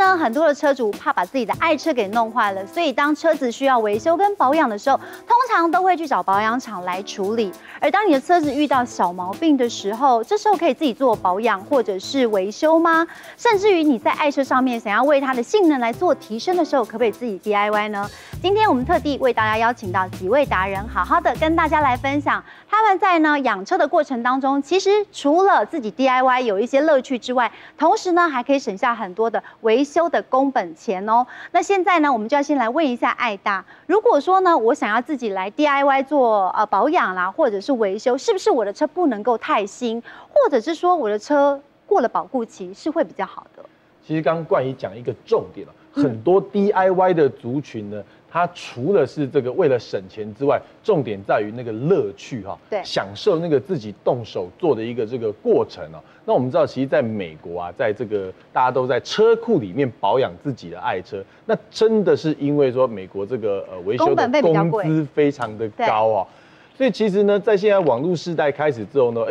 呢，很多的车主怕把自己的爱车给弄坏了，所以当车子需要维修跟保养的时候，通常都会去找保养厂来处理。而当你的车子遇到小毛病的时候，这时候可以自己做保养或者是维修吗？甚至于你在爱车上面想要为它的性能来做提升的时候，可不可以自己 DIY 呢？今天我们特地为大家邀请到几位达人，好好的跟大家来分享他们在养车的过程当中，其实除了自己 DIY 有一些乐趣之外，同时呢还可以省下很多的维修的工本钱哦。那现在呢，我们就要先来问一下艾大，如果说呢我想要自己来 DIY 做保养啦，或者是维修，是不是我的车不能够太新，或者是说我的车过了保固期是会比较好的？其实刚刚冠仪讲一个重点了，很多 DIY 的族群呢，它除了是这个为了省钱之外，重点在于那个乐趣哈，对，享受那个自己动手做的一个这个过程哦。那我们知道，其实在美国啊，在这个大家都在车库里面保养自己的爱车，那真的是因为说美国这个维修的工资非常的高啊，所以其实呢，在现在网络时代开始之后呢，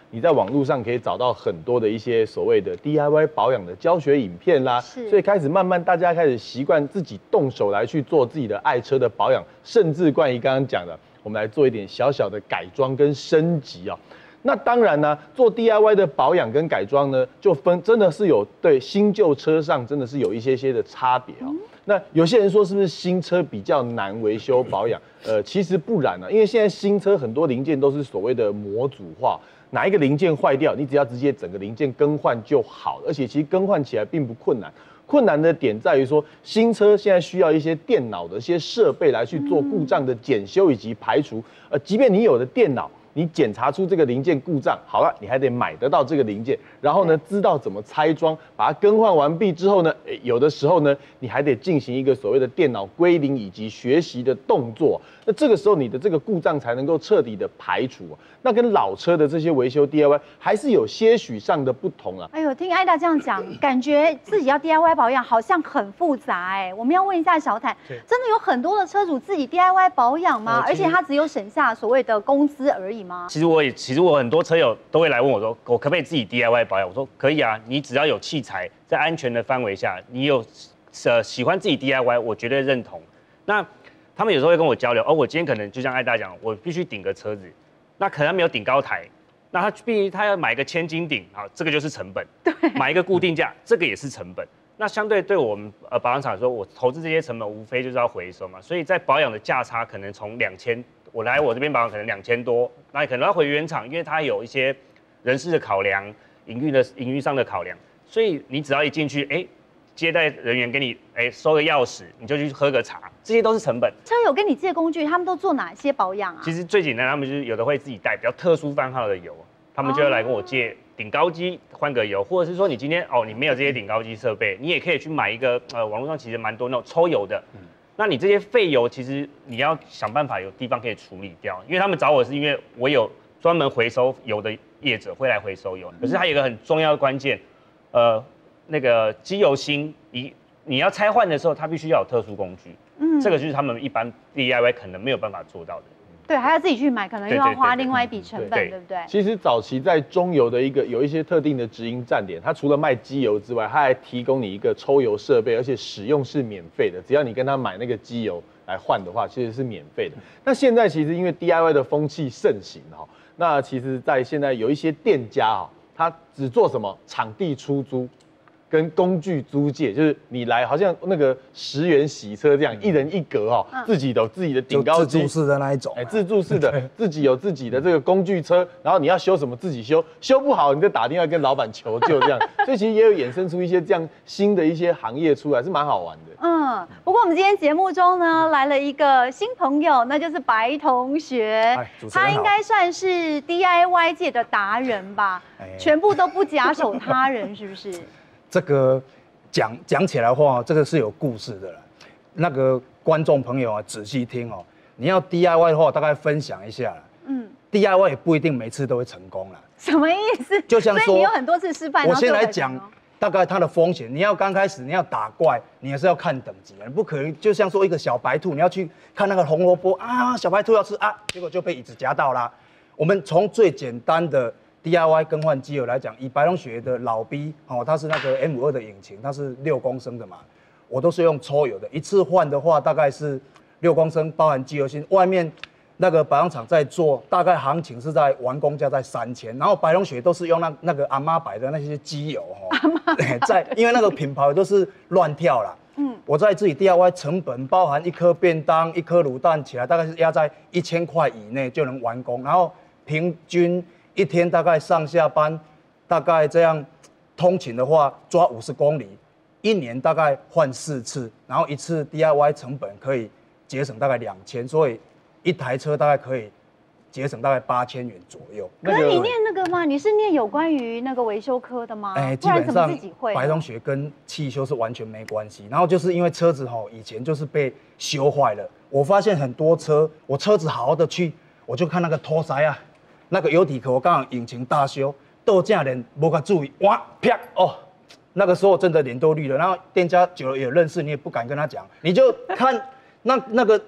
你在网络上可以找到很多的一些所谓的 DIY 保养的教学影片啦，所以开始慢慢大家开始习惯自己动手来去做自己的爱车的保养，甚至冠仪刚刚讲的，我们来做一点小小的改装跟升级啊。那当然呢，做 DIY 的保养跟改装呢，就真的是有对新旧车上真的是有一些的差别啊。那有些人说是不是新车比较难维修保养？其实不然啊，因为现在新车很多零件都是所谓的模组化。哪一个零件坏掉，你只要直接整个零件更换就好了，而且其实更换起来并不困难。困难的点在于说，新车现在需要一些电脑的一些设备来去做故障的检修以及排除。即便你有的电脑，你检查出这个零件故障，好了，你还得买得到这个零件，然后呢，知道怎么拆装，把它更换完毕之后呢，有的时候呢，你还得进行一个所谓的电脑归零以及学习的动作。那这个时候你的这个故障才能够彻底的排除。那跟老车的这些维修 DIY 还是有些许上的不同啊。哎呦，听艾大这样讲，感觉自己要 DIY 保养好像很复杂哎。我们要问一下小坦，真的有很多的车主自己 DIY 保养吗？而且他只有省下所谓的工资而已吗？其实我很多车友都会来问我说，我可不可以自己 DIY 保养？我说可以啊，你只要有器材，在安全的范围下，你有喜欢自己 DIY， 我绝对认同。那他们有时候会跟我交流，我今天可能就像艾大讲，我必须顶个车子，那可能他没有顶高台，那他要买个千斤顶，好，这个就是成本。对，买一个固定架，这个也是成本。那相对对我们保养厂来说，我投资这些成本无非就是要回收嘛，所以在保养的价差可能从2000，我来我这边保养可能2000多，那你可能要回原厂，因为它有一些人事的考量、营运上的考量，所以你只要一进去，接待人员给你收个钥匙，你就去喝个茶，这些都是成本。车友跟你借工具，他们都做哪些保养啊？其实最简单，他们就是有的会自己带比较特殊番号的油，他们就会来跟我借顶高机换个油，或者是说你今天你没有这些顶高机设备，你也可以去买一个网络上其实蛮多那种抽油的。那你这些废油其实你要想办法有地方可以处理掉，因为他们找我是因为我有专门回收油的业者会来回收油，可是它有一个很重要的关键，那个机油芯你要拆换的时候，它必须要有特殊工具，这个就是他们一般 DIY 可能没有办法做到的。对，还要自己去买，可能又要花另外一笔成本，对不对？其实早期在中油的有一些特定的直营站点，它除了卖机油之外，它还提供你一个抽油设备，而且使用是免费的，只要你跟他买那个机油来换的话，其实是免费的。那现在其实因为 DIY 的风气盛行哈，那其实在现在有一些店家他只做什么场地出租。跟工具租借，就是你来好像那个10元洗车这样，一人一格自己有自己的顶高机，自助式的那一种，自助式的，自己有自己的这个工具车，然后你要修什么自己修，修不好你就打电话跟老板求救这样，所以其实也有衍生出一些这样新的一些行业出来，是蛮好玩的。不过我们今天节目中呢来了一个新朋友，那就是白同学，他应该算是 DIY 界的达人吧，全部都不假手他人，是不是？这个讲起来的话，这个是有故事的了。那个观众朋友仔细听你要 DIY 的话，大概分享一下。DIY 也不一定每次都会成功了。什么意思？就像说，所以你有很多次失败。我先来讲大概它的风险。你要刚开始你要打怪，你还是要看等级，你不可能就像说一个小白兔，你要去看那个红萝卜啊，小白兔要吃啊，结果就被椅子夹到啦。我们从最简单的 DIY 更换机油来讲，以白龙雪的老 B 哦，它是那个 M52的引擎，它是6公升的嘛，我都是用抽油的，一次换的话大概是6公升，包含机油芯。外面那个保养厂在做，大概行情是在完工价在3000，然后白龙雪都是用那个阿妈摆的那些机油哦，因为那个品牌都是乱跳啦。我在自己 DIY 成本包含1颗便当、1颗卤蛋起来，大概是压在1000块以内就能完工，然后平均一天大概上下班，大概这样通勤的话抓50公里，一年大概换4次，然后一次 DIY 成本可以节省大概2000，所以一台车大概可以节省大概8000元左右。可是你念那个吗？你是念有关于那个维修科的吗？基本上白同学跟汽修是完全没关系。然后就是因为车子以前就是被修坏了，我发现很多车，我车子好好的去，我就看那个拖塞啊，那个油底壳，我刚好引擎大修，豆架人没个注意，哇啪哦，那个时候真的脸都绿了。然后店家久了也认识，你也不敢跟他讲，你就看那个。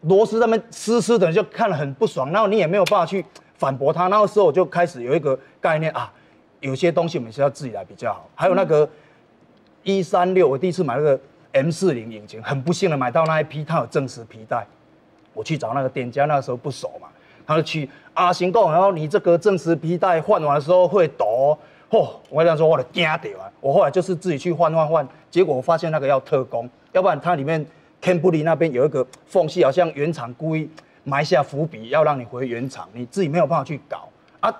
螺丝那边湿的，你就看了很不爽，然后你也没有办法去反驳他。那个时候我就开始有一个概念啊，有些东西我们是要自己来比较好。还有那个136，我第一次买那个 M40引擎，很不幸的买到那一批，它有正时皮带。我去找那个店家，那个时候不熟嘛，他就去行购，然后你这个正时皮带换完的时候会抖哦，我跟他说我的惊掉啊！我后来就是自己去换，结果我发现那个要特工，要不然它里面。Canberra 那边有一个缝隙，好像原厂故意埋下伏笔，要让你回原厂，你自己没有办法去搞啊。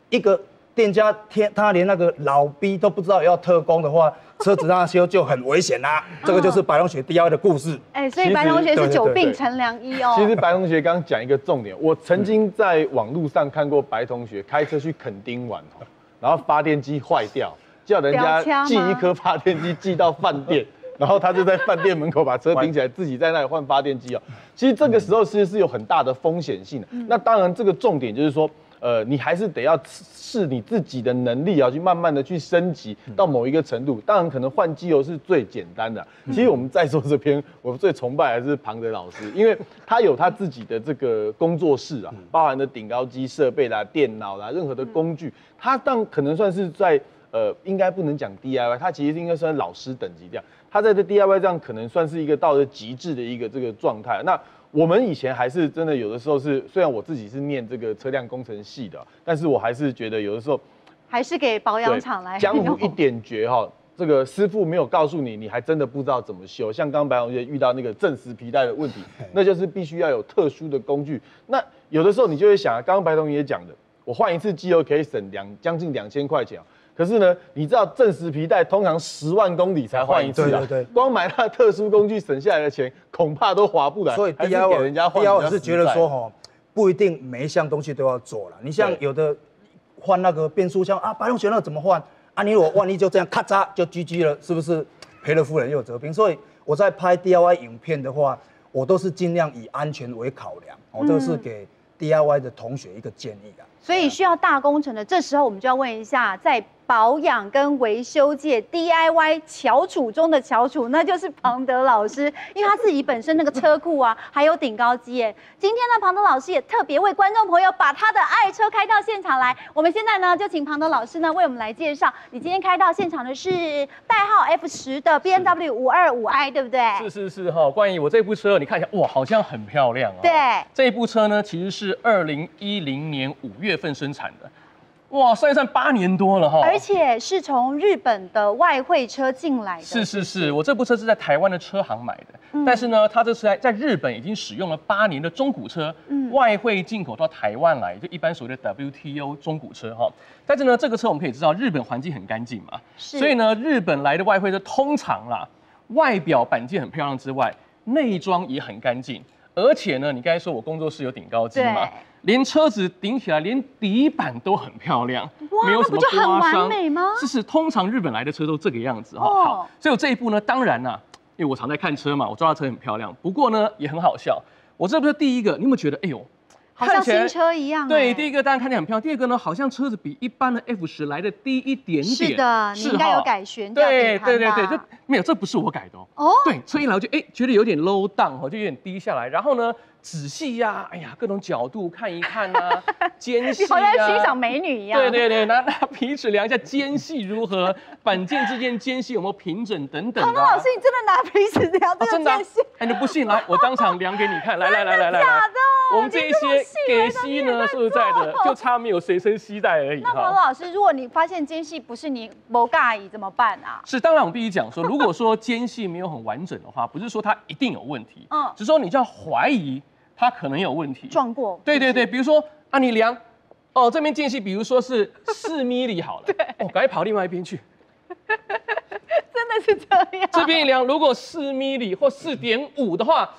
一个店家他连那个老 B 都不知道要特工的话，车子让他修就很危险啦。这个就是白龙雪 DIY 的故事。所以白龙雪是久病成良医哦。其实白同学刚刚讲一个重点，我曾经在网络上看过白同学开车去垦丁玩然后发电机坏掉，叫人家寄一颗发电机寄到饭店。然后他就在饭店门口把车停起来，自己在那里换发电机其实这个时候其实是有很大的风险性的。那当然，这个重点就是说，你还是得要试你自己的能力去慢慢的去升级到某一个程度。当然，可能换机油是最简单的。其实我们在座这边，我最崇拜还是庞德老师，因为他有他自己的这个工作室包含的顶高机设备啦、电脑啦、任何的工具，他可能算是在。应该不能讲 DIY， 他其实应该算老师等级这样。他在这 DIY 这样可能算是一个到了极致的一个这个状态。那我们以前还是真的有的时候是，虽然我自己是念这个车辆工程系的，但是我还是觉得有的时候还是给保养厂来江湖一点诀这个师傅没有告诉你，你还真的不知道怎么修。像刚刚白同学遇到那个正时皮带的问题，那就是必须要有特殊的工具。那有的时候你就会想刚刚白同学讲的，我换一次机油可以省将近2000块钱可是呢，你知道正时皮带通常10万公里才换一次对，光买它的特殊工具省下来的钱，恐怕都划不来。所以 DIY 给人家换，我是觉得说不一定每一项东西都要做了。你像有的换那个变速箱白龙雪那个怎么换你如果万一就这样咔嚓就 GG 了，是不是赔了夫人又折兵？所以我在拍 DIY 影片的话，我都是尽量以安全为考量。这个是给 DIY 的同学一个建议的。所以需要大工程的，这时候我们就要问一下，在保养跟维修界 DIY 翘楚中的翘楚，那就是庞德老师，因为他自己本身那个车库还有顶高机耶。今天呢，庞德老师也特别为观众朋友把他的爱车开到现场来。我们现在呢，就请庞德老师呢为我们来介绍，你今天开到现场的是代号 F10的 BMW 525i， 对不对？是关于我这部车，你看一下，哇，好像很漂亮对，这一部车呢，其实是2010年5月份生产的。哇，算一算8年多了而且是从日本的外汇车进来的。是，我这部车是在台湾的车行买的，但是呢，它这次在日本已经使用了8年的中古车，外汇进口到台湾来，就一般所谓的 WTO 中古车但是呢，这个车我们可以知道，日本环境很干净嘛，所以呢，日本来的外汇车通常外表板件很漂亮之外，内装也很干净，而且呢，你刚才说我工作室有顶高机嘛。连车子顶起来，连底板都很漂亮，没有什么刮伤，那不就很完美吗？是，通常日本来的车都这个样子好，所以我这一部呢，当然因为我常在看车嘛，我抓到车很漂亮。不过呢，也很好笑。我这不是第一个，你有没有觉得，好像新车一样？对，第一个当然看起来很漂亮，第二个呢，好像车子比一般的 F10来的低一点点。是的，你应该有改悬吊对，就没有，这不是我改的对，车一来我就觉得有点 low down就有点低下来。然后呢，仔细呀，哎呀，各种角度看一看啊，间隙好像啊，欣赏美女一样。对对对，拿皮尺量一下间隙如何，板件之间间隙有没有平整等等的、唐老师，你真的拿皮尺量这个真的、间隙？哎，你不信来，我当场量给你看，来，假的？我们这一些给息呢，说实在的，就差没有随身携带而已。那唐老师，如果你发现间隙不是你某尬意怎么办啊？是，当然我们必须讲说，如果说间隙没有很完整的话，不是说它一定有问题，只是说你就要怀疑它可能有问题。撞过？对对对，比如说啊，你量，哦，这边间隙，比如说是4 mm 好了，对，哦，赶快跑另外一边去。真的是这样。这边一量，如果4 mm 或4.5的话，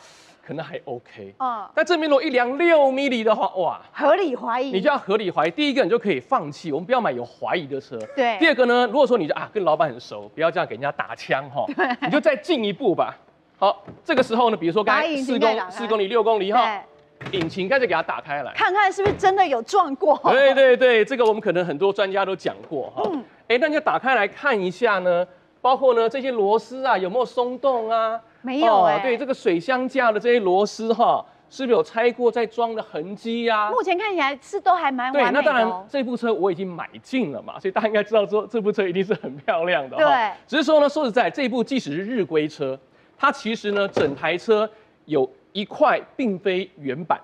可能还 OK。但这边如果一量6 mm 的话，哇，合理怀疑。你就要合理怀疑。第一个，你就可以放弃，我们不要买有怀疑的车。对。第二个呢，如果说你就跟老板很熟，不要这样给人家打枪哈，你就再进一步吧。好，这个时候呢，比如说刚才4公里、6公里哈，引擎开始给它打开来，看看是不是真的有撞过。对对对，这个我们可能很多专家都讲过哈。那你就打开来看一下呢，包括呢这些螺丝啊有没有松动啊？没有对，这个水箱架的这些螺丝哈，是不是有拆过再装的痕迹呀？目前看起来是都还蛮完美的。对，那当然这部车我已经买进了嘛，所以大家应该知道说这部车一定是很漂亮的。对，只是说呢，说实在，这部即使是日规车，它其实呢整台车有一块并非原版，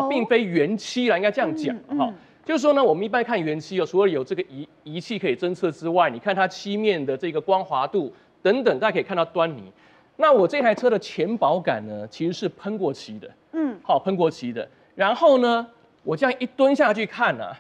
并非原漆啦，应该这样讲哈。就是说呢，我们一般看原漆除了有这个仪器可以侦测之外，你看它漆面的这个光滑度等等，大家可以看到端倪。那我这台车的前保杆呢，其实是喷过漆的，喷过漆的。然后呢，我这样一蹲下去看啊，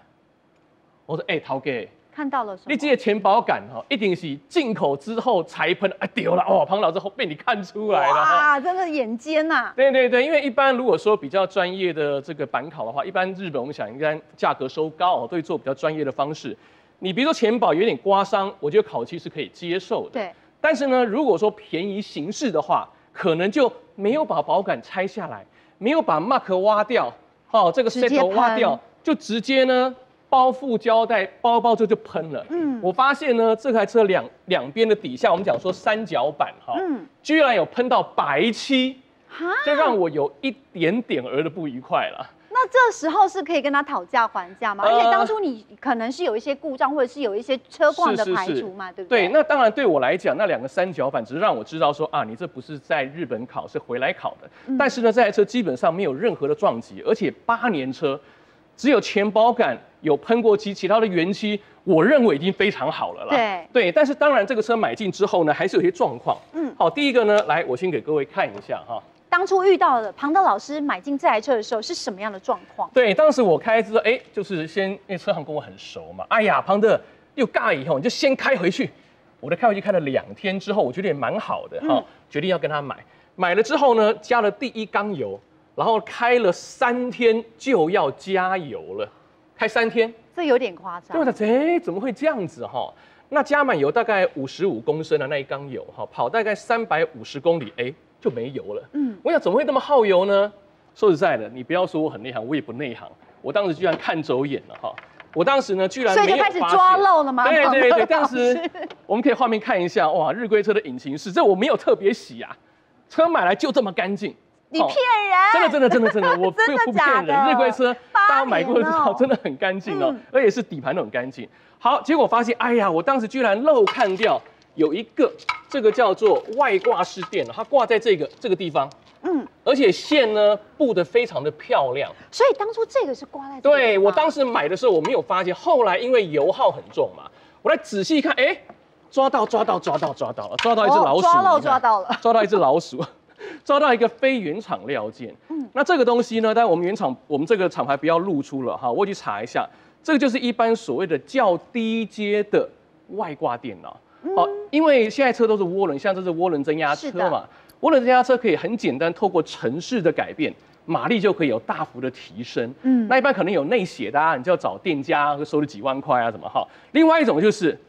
我说，陶哥，看到了什么？你这个前保杆一定是进口之后才喷，丢了哦，庞老师被你看出来了。哇，真的眼尖呐！对对对，因为一般如果说比较专业的这个板烤的话，一般日本我们想应该价格收高都会做比较专业的方式。你比如说前保有点刮伤，我觉得烤漆是可以接受的。对。但是呢，如果说便宜行事的话，可能就没有把保杆拆下来，没有把 mark 挖掉，这个 set 挖掉，就直接呢包覆胶带包就喷了。我发现呢这台车两边的底下，我们讲说三角板居然有喷到白漆，这让我有一点点的不愉快了。那这时候是可以跟他讨价还价吗？而且当初你可能是有一些故障，或者是有一些车况的排除嘛，对不对？对，那当然对我来讲，那2个三角板只是让我知道说你这不是在日本烤，是回来烤的。但是呢，这台车基本上没有任何的撞击，而且8年车，只有前保杆有喷过漆，其他的原漆我认为已经非常好了啦。对，但是当然这个车买进之后呢，还是有些状况。好，第一个呢，来我先给各位看一下哈。当初遇到的庞德老师买进这台车的时候是什么样的状况？对，当时我开之后，就是先因为车行跟我很熟嘛，哎呀，庞德又尬以后，你就先开回去。我的开回去开了2天之后，我觉得也蛮好的决定要跟他买。买了之后呢，加了第1缸油，然后开了3天就要加油了，开3天，这有点夸张。对，怎么会这样子哈？那加满油大概55公升的那1缸油跑大概350公里，就没油了。我想怎么会那么耗油呢？说实在的，你不要说我很内行，我也不内行。我当时居然看走眼了我当时呢居然没有所以就开始抓漏了吗？对，当时我们可以画面看一下，哇，日规车的引擎室，这我没有特别洗啊，车买来就这么干净。你骗人！真的，我不骗人。日规车大家买过之后真的很干净而且是底盘都很干净。好，结果发现，哎呀，我当时居然漏看掉有一个这个叫做外挂式垫，它挂在这个地方。而且线呢布得非常的漂亮，所以当初这个是挂在这个地方。对，我当时买的时候我没有发现，后来因为油耗很重嘛，我来仔细看，抓到了，抓到一只老鼠，抓到了，抓到一只老鼠，抓到一个非原厂料件。那这个东西呢，但我们我们这个厂牌不要露出了我去查一下，这个就是一般所谓的较低阶的外挂电脑。因为现在车都是涡轮，像这是涡轮增压车嘛。涡轮增压车可以很简单，透过程式的改变，马力就可以有大幅的提升。那一般可能有内写的你就要找店家，收你几万块怎么另外一种就是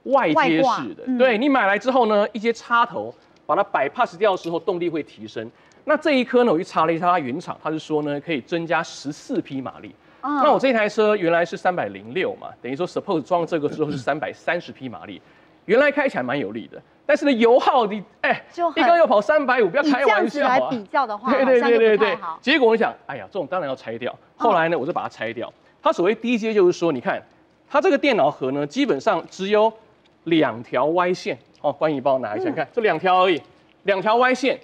外接式的，对你买来之后呢，一些插头把它bypass掉的时候，动力会提升。那这一颗呢，我去查了一下它原厂，它是说呢可以增加14匹马力。那我这台车原来是306嘛，等于说 suppose 装这个之后是330匹马力，原来开起来蛮有力的。但是呢，油耗你一缸要跑350，不要开玩笑啊。以这样子来比较的话，对。结果我想，哎呀，这种当然要拆掉。后来呢，我就把它拆掉。它所谓低阶就是说，你看它这个电脑盒呢，基本上只有2条歪线。哦，关宇帮我拿一下，看这2条而已，2条歪线。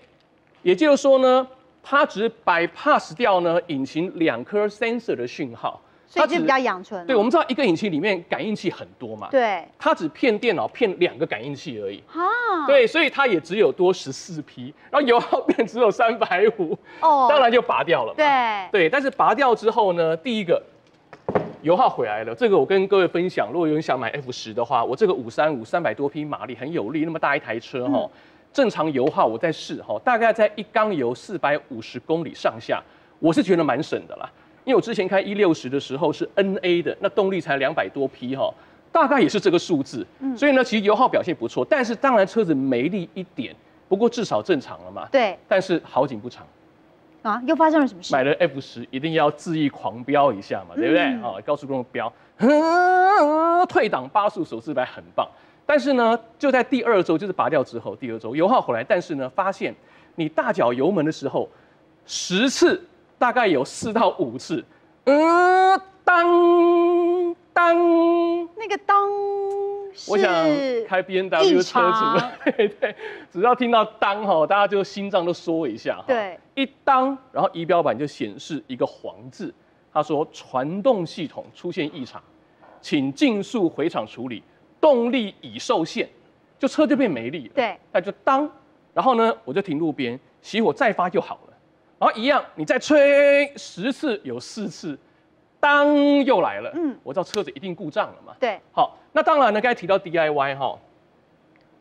也就是说呢，它只 bypass 掉呢引擎2颗 sensor 的讯号。所以就比较阳春。对，我们知道一个引擎里面感应器很多嘛，对，它只骗电脑骗2个感应器而已。啊，对，所以它也只有多14匹，然后油耗变只有350，当然就拔掉了嘛。对，但是拔掉之后呢，第一个油耗回来了。这个我跟各位分享，如果有人想买 F10的话，我这个535 300多匹马力，很有力，那么大一台车哈，正常油耗我在试哈，大概在1缸油450公里上下，我是觉得蛮省的啦。因为我之前开160的时候是 NA 的，那动力才200多匹哈，大概也是这个数字。所以呢，其实油耗表现不错，但是当然车子没力一点，不过至少正常了嘛。对。但是好景不长，啊，又发生了什么事？买了 F10一定要恣意狂飙一下嘛，对不对？啊，高速公路飙，退档8速手自排很棒。但是呢，就在第2周，就是拔掉之后，第2周油耗回来，但是呢，发现你大脚油门的时候，10次。大概有4到5次，当，那个当，我想开 BMW 车主，对，只要听到当哈，大家就心脏都缩一下哈。对，一当，然后仪表板就显示一个黄字，他说传动系统出现异常，请尽速回厂处理，动力已受限，就车就变没力了。对，那就当，然后呢，我就停路边，熄火再发就好了。然后一样，你再吹10次，有4次，当又来了。我知道车子一定故障了嘛。对，好，那当然呢，刚才提到 DIY 哈，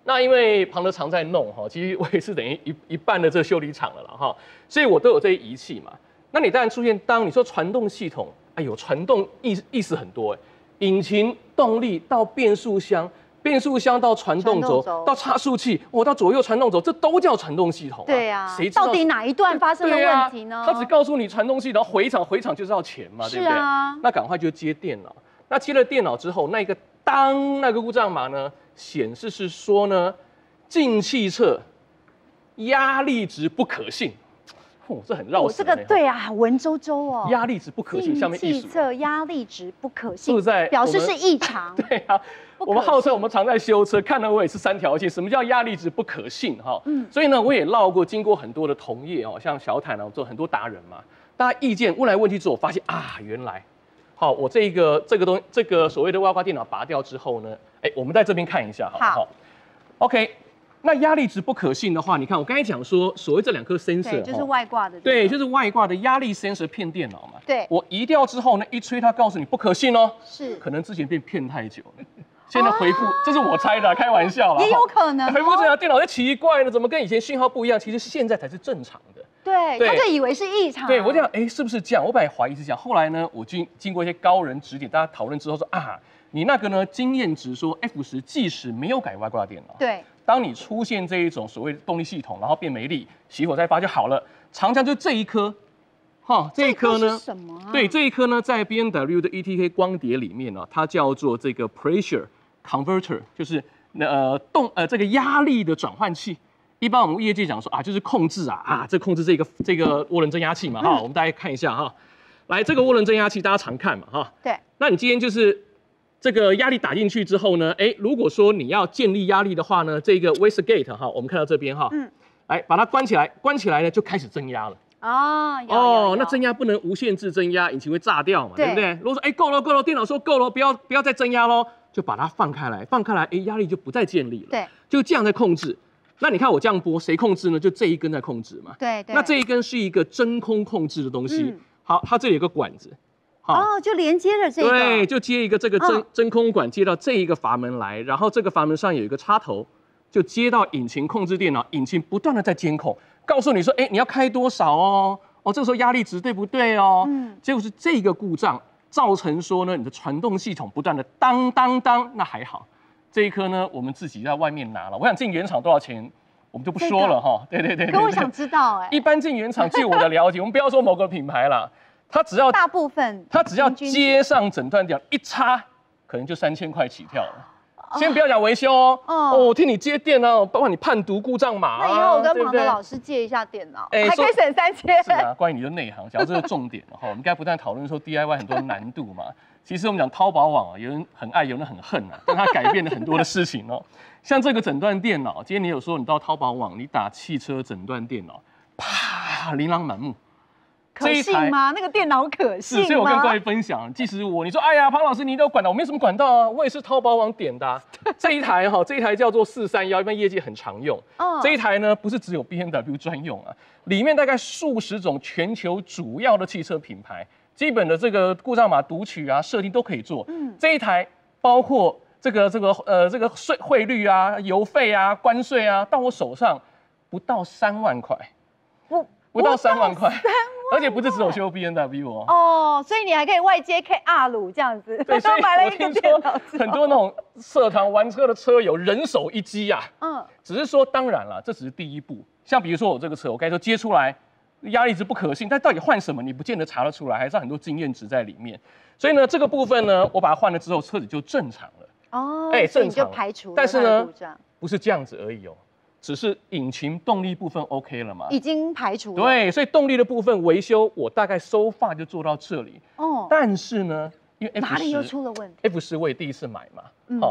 那因为庞德常在弄哈，其实我也是等于一半的这个修理厂了啦哈，所以我都有这些仪器嘛。那你当然出现当你说传动系统，哎呦，传动意思很多引擎动力到变速箱。变速箱到传动轴到差速器，到左右传动轴，这都叫传动系统。对啊，谁知道到底哪一段发生了问题呢？他只告诉你传动系统，回厂就是要钱嘛，对不对？那赶快就接电脑。那接了电脑之后，那个故障码呢，显示是说呢，进气侧压力值不可信。这很绕舌。这个对啊，文绉绉哦。压力值不可信，下面进气侧压力值不可信，是不是在表示是异常？对啊，我们号称我们常在修车，看了我也是3条线。什么叫压力值不可信？哈，所以呢，我也绕过，经过很多的同业哦，像小坦啊，做很多达人嘛，大家意见问来问去之后，我发现啊，原来，好，我这个所谓的外挂电脑拔掉之后呢，我们在这边看一下，好 ，OK。那压力值不可信的话，你看我刚才讲说，所谓这2颗 sensor， 就是外挂的，对，就是外挂的压力 sensor 骗电脑嘛。对，我移掉之后呢，一吹它告诉你不可信哦，是，可能之前被骗太久了，现在回复，这是我猜的，开玩笑啦，也有可能回复这台电脑就奇怪了，怎么跟以前信号不一样？其实现在才是正常的。对，他就以为是异常。对，我讲，是不是这样？我本来怀疑是这样，后来呢，我经过一些高人指点，大家讨论之后说啊，你那个呢经验值说 F10即使没有改外挂电脑，对。当你出现这一种所谓的动力系统，然后变没力，熄火再发就好了。常常就这一颗，这一颗呢，是什么啊？对，这一颗呢，在 BMW 的 ETK 光碟里面呢，它叫做这个 pressure converter， 就是这个压力的转换器。一般我们业界讲说啊，就是控制这控制这个涡轮增压器嘛我们大家看一下哈。来，这个涡轮增压器大家常看嘛对。那你今天就是这个压力打进去之后呢，如果说你要建立压力的话呢，这个 wastegate 我们看到这边来把它关起来呢，就开始增压了。那增压不能无限制增压，引擎会炸掉嘛，对不对？如果说够了，电脑说够了，不要再增压咯，就把它放开来，压力就不再建立了。对，就这样在控制。那你看我这样拨，谁控制呢？就这一根在控制嘛。对。那这一根是一个真空控制的东西。好，它这里有个管子。就连接了这个，对，就接一个这个真空管接到这一个阀门来，然后这个阀门上有一个插头，就接到引擎控制电脑，引擎不断的在监控，告诉你说，你要开多少哦，这个时候压力值对不对哦？结果是这个故障造成说呢，你的传动系统不断的当，那还好，这一颗呢我们自己在外面拿了，我想进原厂多少钱？我们就不说了哈，对。可我想知道一般进原厂，据我的了解，我们不要说某个品牌啦。它只要大部分，它只要接上诊断条一插，可能就3000块起跳了。先不要讲维修哦，我替你接电哦，包括你判读故障码。那以后我跟庞德老师借一下电脑，还可以省3000。是啊，关于你的内行，讲到这个重点哈，我们刚才不但讨论说 DIY 很多难度嘛，其实我们讲淘宝网啊，有人很爱，有人很恨啊，但它改变了很多的事情哦。像这个诊断电脑，今天你有说你到淘宝网，你打汽车诊断电脑，啪，琳琅满目。可信吗？那个电脑可信吗？是，所以我跟各位分享，即使你说，哎呀，庞老师你都有管道，我没什么管道啊，我也是淘宝网点的、啊。这一台叫做431，一般业界很常用。这一台呢，不是只有 BMW 专用啊，里面大概数十种全球主要的汽车品牌，基本的这个故障码读取啊、设定都可以做。这一台包括这个汇率啊、油费啊、关税啊，到我手上不到3万块，不到3万块，而且不是只有修 BMW 哦。所以你还可以外接 KR 这样子。对，所以买了一个电脑，很多那种社团玩车的车友人手一机啊。只是说当然了，这只是第一步。像比如说我这个车，我刚才说接出来压力值不可信，但到底换什么你不见得查得出来，还是很多经验值在里面。所以呢，这个部分呢，我把它换了之后，车子就正常了。正常就排除了。但是呢，不是这样子而已哦。只是引擎动力部分 OK 了嘛？已经排除了。对，所以动力的部分维修，我大概so far就做到这里。但是呢，因为 F10哪里又出了问题 ？F10我也第一次买嘛，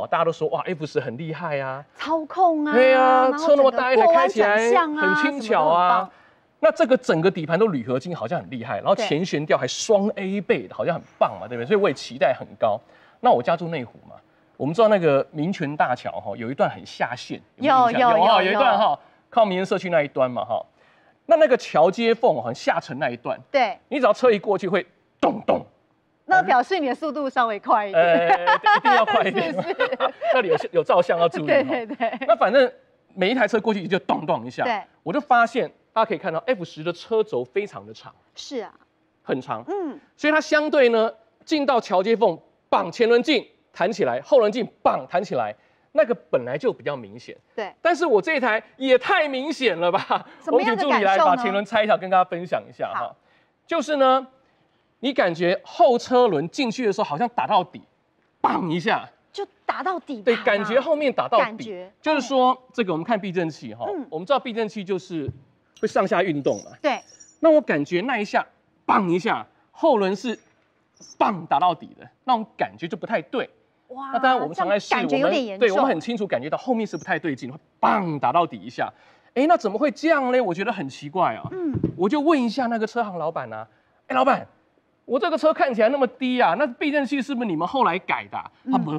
大家都说哇 F10很厉害啊，操控啊，对啊，车那么大一台开起来很轻巧啊。那这个整个底盘都铝合金，好像很厉害，然后前悬吊还双 A 倍的，好像很棒嘛，对不对？所以我也期待很高。那我家住内湖嘛。我们知道那个民权大桥有一段很下线，有一段靠民生社区那一端嘛那个桥接缝很下沉那一段，对，你只要车一过去会咚咚，那表示你的速度稍微快一点，一定要快一点，那里有照相要注意。对。那反正每一台车过去就咚咚一下，对，我就发现大家可以看到 F10的车轴非常的长，是啊，很长，所以它相对呢进到桥接缝，绑前轮镜。弹起来，后轮镜绑弹起来，那个本来就比较明显。对，但是我这一台也太明显了吧？我们请助理来把前轮拆一下，跟大家分享一下哈。就是呢，你感觉后车轮进去的时候好像打到底，绑一下就打到底。对，感觉后面打到底，就是说这个我们看避震器哈，我们知道避震器就是会上下运动嘛。对，那我感觉那一下绑一下，后轮是绑打到底的，那种感觉就不太对。哇，那当然，我们常在试，感觉有点严重。对，我们很清楚感觉到后面是不太对劲，会砰打到底一下。那怎么会这样呢？我觉得很奇怪啊。我就问一下那个车行老板啊，老板，我这个车看起来那么低啊，那避震器是不是你们后来改的？他不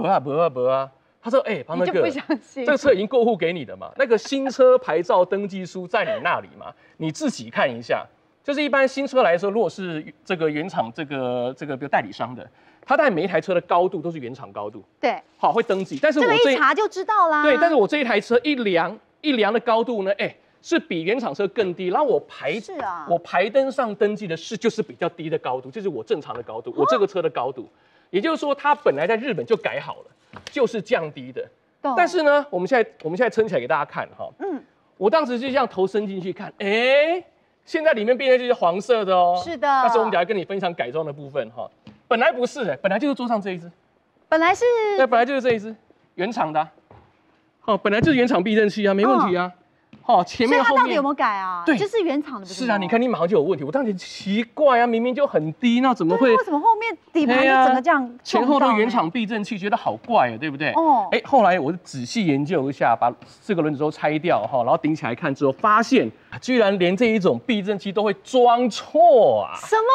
啊。他说，庞德哥，这个车已经过户给你的嘛，那个新车牌照登记书在你那里嘛，你自己看一下。就是一般新车来说，如果是这个原厂这个比如代理商的。它大概每一台车的高度都是原厂高度，对，好会登记，但是我这一查就知道啦。对，但是我这一台车一量的高度呢，是比原厂车更低。然后我排灯上登记的就是比较低的高度，就是我正常的高度，我这个车的高度，也就是说它本来在日本就改好了，就是降低的。但是呢，我们现在撑起来给大家看哈，我当时就这样头伸进去看，现在里面避震器是黄色的哦，是的。但是我们等下跟你分享改装的部分哈。本来不是本来就是桌上这一只，本来就是这一只原厂的，本来就是原厂避震器啊，没问题啊，前面后面。所以它到底有没有改啊？对，就是原厂的，不是？是啊，你看你马上就有问题，我当时奇怪啊，明明就很低，那怎么会？为什么后面底盘就整个这样？前后都原厂避震器，觉得好怪啊，对不对？后来我仔细研究一下，把4个轮子都拆掉然后顶起来看之后，发现居然连这一种避震器都会装错啊！什么？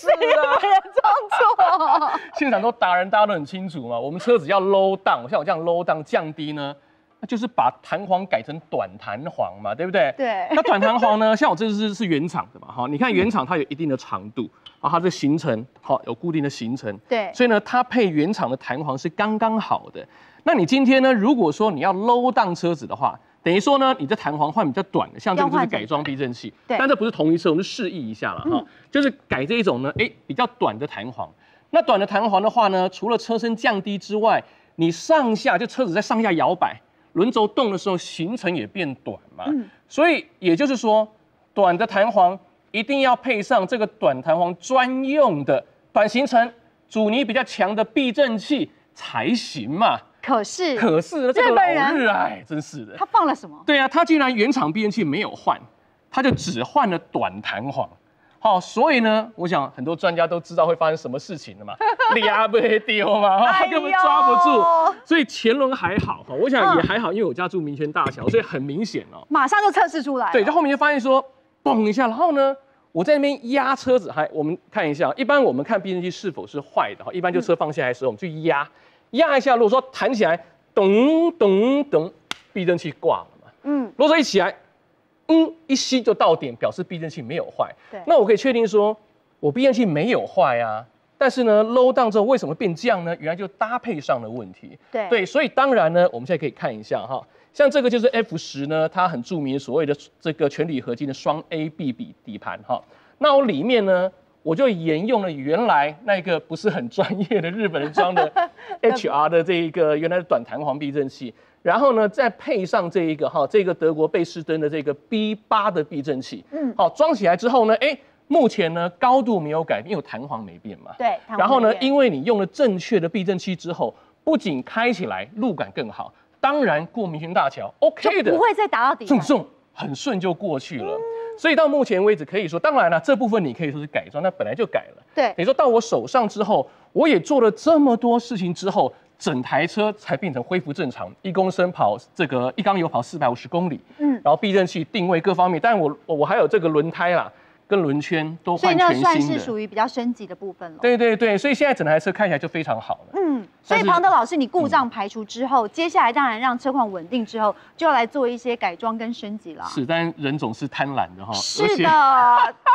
是啊，装错。现场都达人，大家都很清楚嘛。我们车子要 low down， 像我这样 low down 降低呢，那就是把弹簧改成短弹簧嘛，对不对？对。那短弹簧呢，像我这是原厂的嘛，你看原厂它有一定的长度，它的行程有固定的行程，对。所以呢，它配原厂的弹簧是刚刚好的。那你今天呢，如果说你要 low down 车子的话，等于说呢，你的弹簧换比较短的，像这个就是改装避震器，但这不是同一车，我们示意一下了就是改这一种呢，比较短的弹簧。那短的弹簧的话呢，除了车身降低之外，你上下就车子在上下摇摆，轮轴动的时候，行程也变短嘛。所以也就是说，短的弹簧一定要配上这个短弹簧专用的短行程阻尼比较强的避震器才行嘛。可是呢，这个日本人老日哎，真是的。他放了什么？对啊，他居然原厂避震器没有换，他就只换了短弹簧。好，所以呢，我想很多专家都知道会发生什么事情了嘛，俩不会丢嘛，他根本抓不住，所以前轮还好哈，我想也还好，因为我家住民权大桥，所以很明显哦，马上就测试出来。对，就后面就发现说，嘣一下，然后呢，我在那边压车子，我们看一下，一般我们看避震器是否是坏的哈，一般就车放下来的时候，我们去压一下，如果说弹起来，咚咚咚，避震器挂了嘛，如果说一起来，一吸就到点，表示避震器没有坏。对，那我可以确定说，我避震器没有坏啊，但是呢 ，low down 之后为什么变这样呢？原来就搭配上的问题。对，所以当然呢，我们现在可以看一下哈，像这个就是 F10呢，它很著名所谓的这个全铝合金的双 AB 底盘哈。那我里面呢，我就沿用了原来那个不是很专业的日本人装的 HR 的这一个原来的短弹簧避震器。然后呢，再配上这一个这个德国贝士登的这个 B8的避震器，好，装起来之后呢，目前呢高度没有改变，因为弹簧没变嘛。对。然后呢，因为你用了正确的避震器之后，不仅开起来路感更好，当然过民权大桥 OK 的，不会再打到底盘，很顺就过去了。所以到目前为止可以说，当然了，这部分你可以说是改装，那本来就改了。对。等于说到我手上之后，我也做了这么多事情之后。整台车才变成恢复正常，1公升跑1缸油跑450公里，然后避震器定位各方面，但我还有这个轮胎啦，跟轮圈都换全新的，所以那算是属于比较升级的部分了。对，所以现在整台车看起来就非常好了。所以庞德老师，你故障排除之后，接下来当然让车况稳定之后，就要来做一些改装跟升级了。是，但人总是贪婪的哈。是的，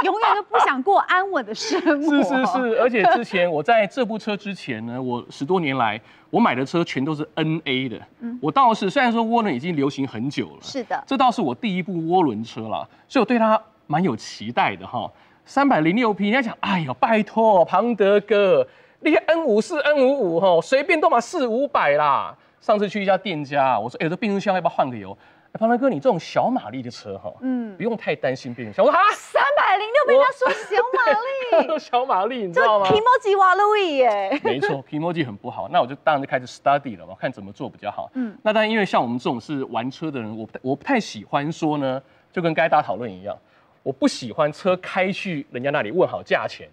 永远都不想过安稳的生活。是，而且之前我在这部车之前呢，我10多年来我买的车全都是 NA 的。我倒是虽然说涡轮已经流行很久了，是的，这倒是我第一部涡轮车啦，所以我对它蛮有期待的哈。306匹，人家讲，哎呦，拜托庞德哥。你看 N54、N55哈，随便都嘛400-500啦。上次去一家店家，我说，这变速箱要不要换个油？庞德哥，你这种小马力的车哈，不用太担心变速箱。我说306被人家说小马力，小马力，你知道吗？皮莫吉瓦路易耶。没错，皮莫吉很不好。那我就当然就开始 study 了嘛，看怎么做比较好。那当然，因为像我们这种是玩车的人，我不太喜欢说呢，就跟刚才大家讨论一样，我不喜欢车开去人家那里问好价钱，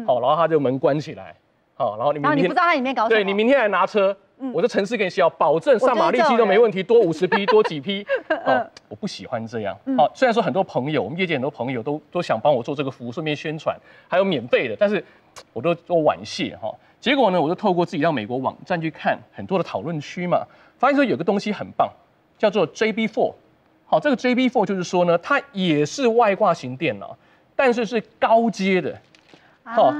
好，然后他就门关起来。好，然后你不知道它里面搞什么。对，你明天来拿车，我就程式给你写好，保证上马力机都没问题，多50匹，多几匹。我不喜欢这样。好，虽然说很多朋友，我们业界很多朋友都想帮我做这个服务，顺便宣传，还有免费的，但是我都婉谢哈。结果呢，我就透过自己到美国网站去看很多的讨论区嘛，发现说有个东西很棒，叫做 JB4。好，这个 JB4就是说呢，它也是外挂型电脑，但是是高阶的。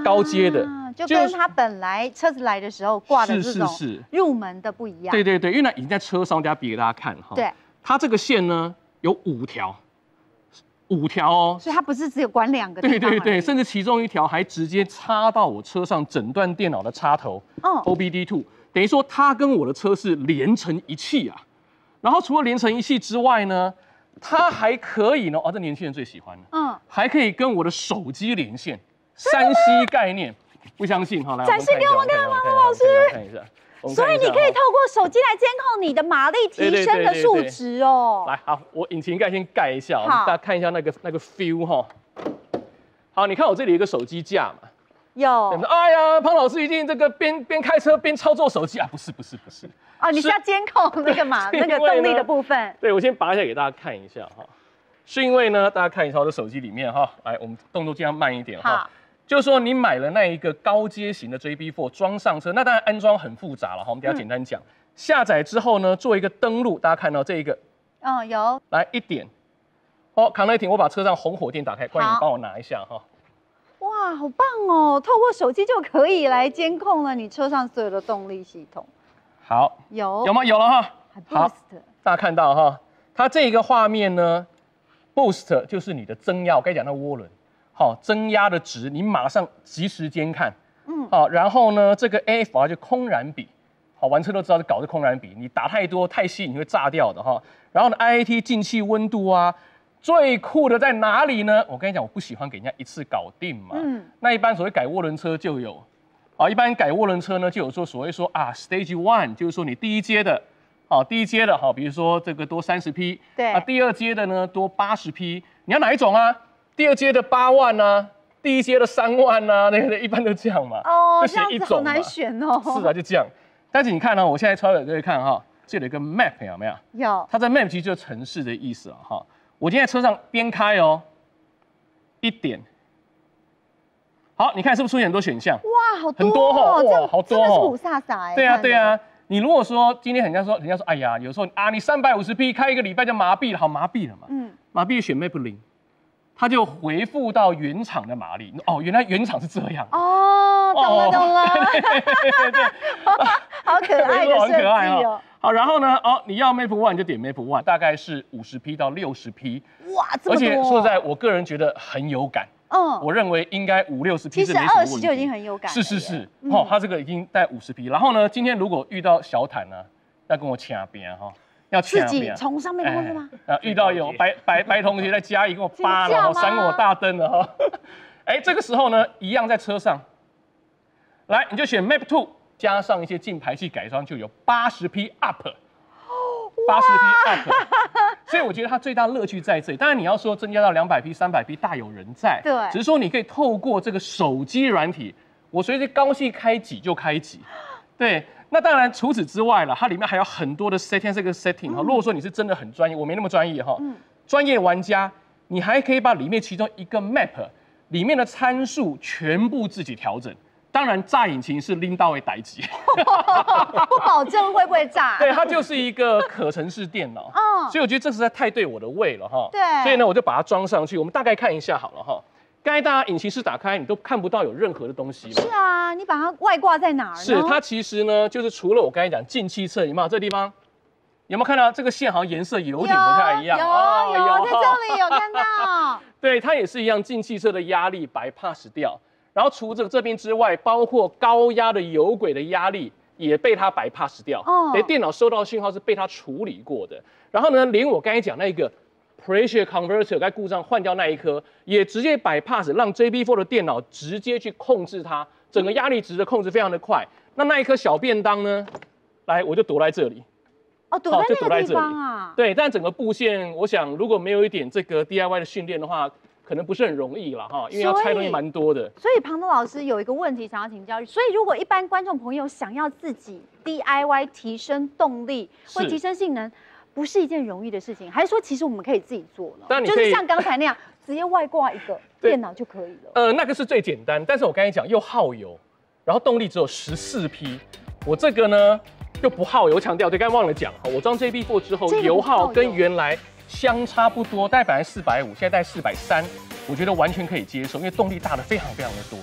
高阶的，就跟他本来车子来的时候挂的这种入门的不一样。对，因为那已经在车上，我等下比给大家看哈。对，它这个线呢有5条哦，所以它不是只有管2个。对，甚至其中1条还直接插到我车上整段电脑的插头。OBD2， 等于说它跟我的车是连成一气啊。然后除了连成一气之外呢，它还可以呢，这年轻人最喜欢的，还可以跟我的手机连线。3C 概念，不相信哈，来展示给我们看，王老师看一下。所以你可以透过手机来监控你的马力提升的数值哦。来，好，我引擎盖先盖一下，大家看一下那个 feel 哈。好，你看我这里有一个手机架嘛。有。哎呀，庞老师一定这个边开车边操作手机啊？不是。哦，你是要监控那个那个动力的部分。对，我先拔一下给大家看一下哈。是因为呢，大家看一下我的手机里面哈，来，我们动作尽量慢一点哈。就是说，你买了那一个高阶型的 JB4 装上车，那当然安装很复杂了哈。我们等下简单讲。下载之后呢，做一个登录，大家看到这一个，有。来1点，扛了1停，我把车上红火电打开，冠宇你帮我拿一下哈。哇，好棒哦！透过手机就可以来监控了你车上所有的动力系统。好，有吗？有了哈。好，大家看到哈，它这个画面呢 ，Boost 就是你的增压，我刚才讲到涡轮。好，增压的值你马上即时监看，好，然后呢，这个 AFR 就空燃比，好，玩车都知道是搞这空燃比，你打太多太细你会炸掉的哈。然后呢 ，IAT 进气温度啊，最酷的在哪里呢？我跟你讲，我不喜欢给人家一次搞定嘛，那一般所谓改涡轮车就有，啊，一般改涡轮车呢，就有说所谓说啊 ，Stage 1，就是说你第一阶的，第一阶的比如说这个多30匹，对，第二阶的呢多80匹，你要哪一种啊？第二阶的8万啊，第一阶的3万啊，那个一般都这样嘛。哦，就这样子好难选哦。是啊，就这样。但是你看呢，我现在抄给各位看哈，这里有一个 map 有没有？有。它在 map 其实就是城市的意思啊哈。我今天在车上边开哦，1点。好，你看是不是出现很多选项？哇，好多很多哈，哇，好多真的是五煞煞哎。对啊，对啊。你如果说今天人家说，哎呀，有时候啊，你350匹开1个礼拜就麻痹了，好麻痹了嘛。麻痹选 map 0，它就回复到原厂的马力。哦，原来原厂是这样。哦，懂了。对，好可爱的设计哦。好，然后呢，你要 map 1就点 map 1，大概是50匹到60匹。哇，这么多！而且说实在，我个人觉得很有感。我认为应该50-60匹是没什么问题。其实20就已经很有感了。是，它这个已经带50匹。然后呢，今天如果遇到小坦呢，要跟我掐边哈，要掐边。自己从上面过去吗？遇到有白同学在嘉义跟我扒了，然后闪我大灯了哈。这个时候呢，一样在车上，来你就选 Map 2，加上一些进排气改装，就有80匹 up。80匹 up， 所以我觉得它最大乐趣在这里。当然你要说增加到200匹、300匹，大有人在。对，只是说你可以透过这个手机软体，我随时高兴开几就开几。对，那当然除此之外了，它里面还有很多的 setting 哈。如果说你是真的很专业，我没那么专业哈。专业玩家，你还可以把里面其中一个 map 里面的参数全部自己调整。当然，炸引擎是拎到位逮级，不保证会不会炸。对，它就是一个可程式电脑，所以我觉得这实在太对我的胃了哈。对，所以呢，我就把它装上去。我们大概看一下好了哈。刚才大家引擎室打开，你都看不到有任何的东西。是啊，你把它外挂在哪儿呢？是它其实呢，就是除了我刚才讲进气侧，有没有这地方？有没有看到这个线好像颜色有点不太一样？有，在这里有看到。对，它也是一样，进气侧的压力bypass掉。然后除这边之外，包括高压的油轨的压力也被它bypass掉。电脑收到讯号是被它处理过的。然后呢，连我刚才讲那个 pressure converter 该故障换掉那一颗，也直接bypass，让 JB4 的电脑直接去控制它，整个压力值的控制非常的快。那一颗小便当呢，来我就躲在这里。躲在那个地方啊。对，但整个布线，我想如果没有一点这个 DIY 的训练的话，可能不是很容易了哈，因为要拆东西蛮多的。所以庞德老师有一个问题想要请教，所以如果一般观众朋友想要自己 DIY 提升动力或提升性能，不是一件容易的事情，还是说其实我们可以自己做呢？就是像刚才那样，直接外挂一个电脑就可以了。那个是最简单，但是我刚才讲又耗油，然后动力只有14匹，我这个呢又不耗油，强调对，刚才忘了讲哈，我装 JB4 之后，油耗跟原来相差不多，大概450，现在大概430，我觉得完全可以接受，因为动力大的非常非常的多。